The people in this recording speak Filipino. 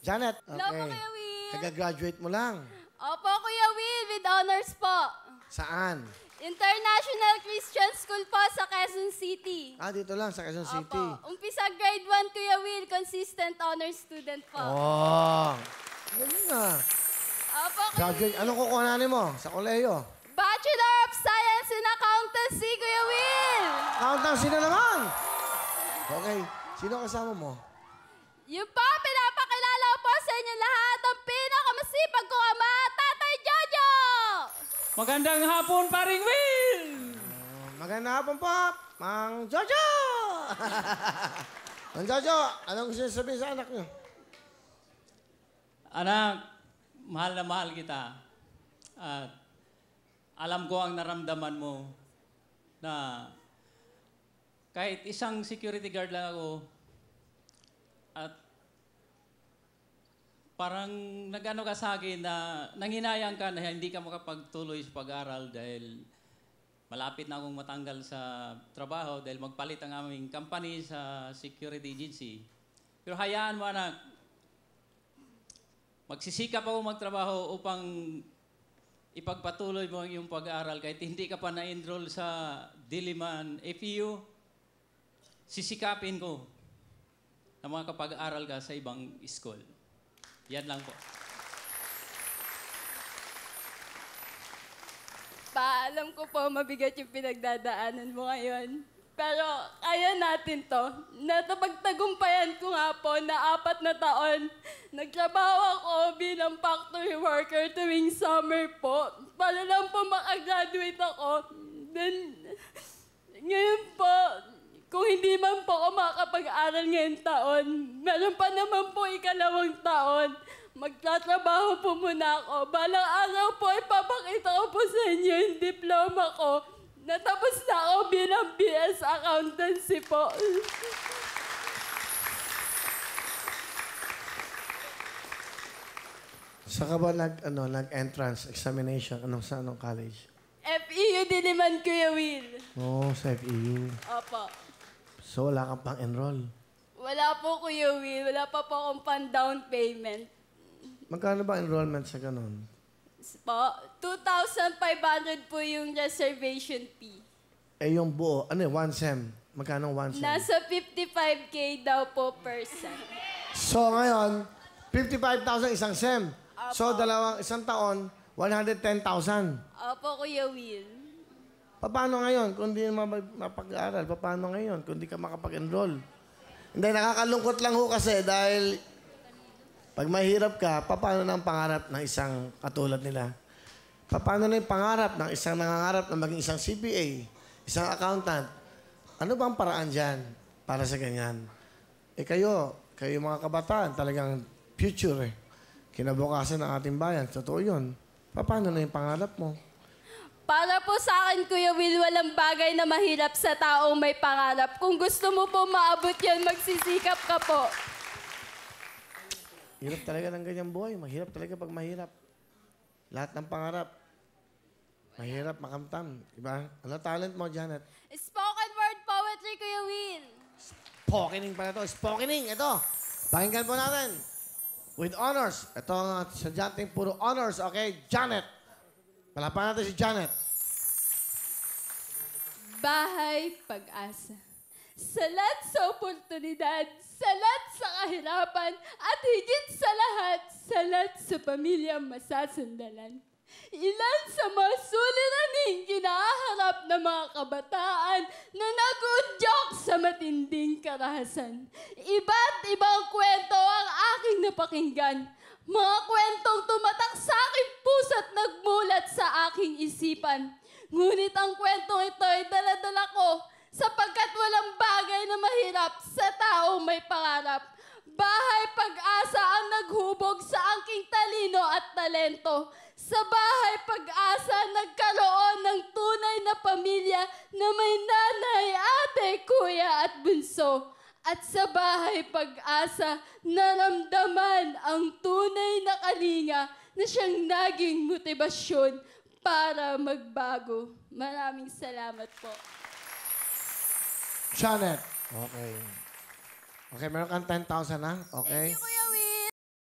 Janet, Hello po, okay. Kuya Will. Kaga-graduate mo lang. Opo, Kuya Will, with honors po. Saan? International Christian School po sa Quezon City. Dito lang, sa Quezon City. Opo. Umpisa grade 1, Kuya Will, consistent honors student po. Oh. Ganun na. Opo, Kuya Graduate. Will. Anong kukuhanin mo sa koleyo? Bachelor of Science in Accountancy, Kuya Will. Countdown, sino naman? Okay. Sino kasama mo? Yung po, pinapakilala ko po sa inyo lahat ang pinakamasipag ko ama, Tatay Jojo! Magandang hapon, paring Will! Magandang hapon po, Mang Jojo! Mang Jojo, anong gusto niyo sabihin sa anak niyo? Anak, mahal na mahal kita. At alam ko ang naramdaman mo na kahit isang security guard lang ako at parang nag-ano ka sa akin na nanghinayang ka na hindi ka makapagtuloy sa pag-aral dahil malapit na akong matanggal sa trabaho dahil magpalit ang aming company sa security agency. Pero hayaan mo anak, magsisikap ako magtrabaho upang ipagpatuloy mo ang iyong pag-aaral kahit hindi ka pa na-enroll sa Diliman FEU, sisikapin ko na makapag-aaral ka sa ibang school. Yan lang po. Alam ko po mabigat yung pinagdadaanan mo ngayon. Pero kaya natin to. Natapagtagumpayan ko nga po na 4 na taon. Nagtrabaho ako bilang factory worker tuwing summer po. Para lang po makagraduate ako. Then, ngayon po, kung hindi man po ako makakapag-aral ngayong taon, meron pa naman po ikalawang taon. Magtatrabaho po muna ako. Balang araw po, ipapakita ko po sa inyo yung diploma ko. Natapos na ako bilang BS Accountancy po. Saan ka ba nag-entrance examination? Anong college? FEU Diliman, Kuya Will. Sa FEU. Opo. So, wala kang pang-enroll. Wala po, Kuya Will. Wala pa po akong pan-down payment. Magkano ba enrollment sa ganun? Po, 2,500 po yung reservation fee. Yung buo, one sem? Magkano 1 sem? Nasa 55K daw po per sem. So, ngayon, 55,000 isang sem. So, isang taon, 110,000. Opo, Kuya Will. Paano ngayon kung di mapag-aaral? Paano ngayon kung di ka makapag-enroll? Hindi, nakakalungkot lang ho kasi dahil pag mahirap ka, paano na ang pangarap ng isang katulad nila? Paano na yung pangarap ng isang nangangarap na maging isang CPA, isang accountant? Ano bang paraan dyan para sa ganyan? Kayo mga kabataan, talagang future kinabukasan ng ating bayan. Totoo yun. Paano na yung pangarap mo? Para po sa akin, Kuya Will, walang bagay na mahirap sa taong may pangarap. Kung gusto mo po maabot yan, magsisikap ka po. Hirap talaga ng ganyang buhay. Mahirap talaga pag mahirap. Lahat ng pangarap. Mahirap, makamtam. Diba? Ano talent mo, Janet? Spoken word poetry, Kuya Will. Spokening pala ito. Spokening. Ito. Pakinggan po natin. With honors. Ito ang sadyanteng puro honors. Okay, Janet. Palapan natin si Janet. Bahay Pag-asa. Salat sa oportunidad, salat sa kahirapan, at higit sa lahat, salat sa pamilya masasandalan. Ilan sa mga suliraning kinaharap ng mga kabataan na nag-udyok sa matinding karahasan. Iba't ibang kwento ang aking napakinggan. Mga kwentong tumatak sa aking puso't nagmulat sa aking isipan. Ngunit ang kwentong ito ay dala-dala ko sapagkat walang bagay na mahirap sa taong may pangarap. Bahay Pag-asa ang naghubog sa aking talino at talento. Sa Bahay Pag-asa, nagkaroon ng tunay na pamilya na may nanay, ate, kuya at bunso. At sa Bahay Pag-asa, naramdaman ang tunay na kalinga na siyang naging motibasyon para magbago. Maraming salamat po. Janet. Okay. Okay, meron kang 10,000 na? Okay? Thank you, Kuya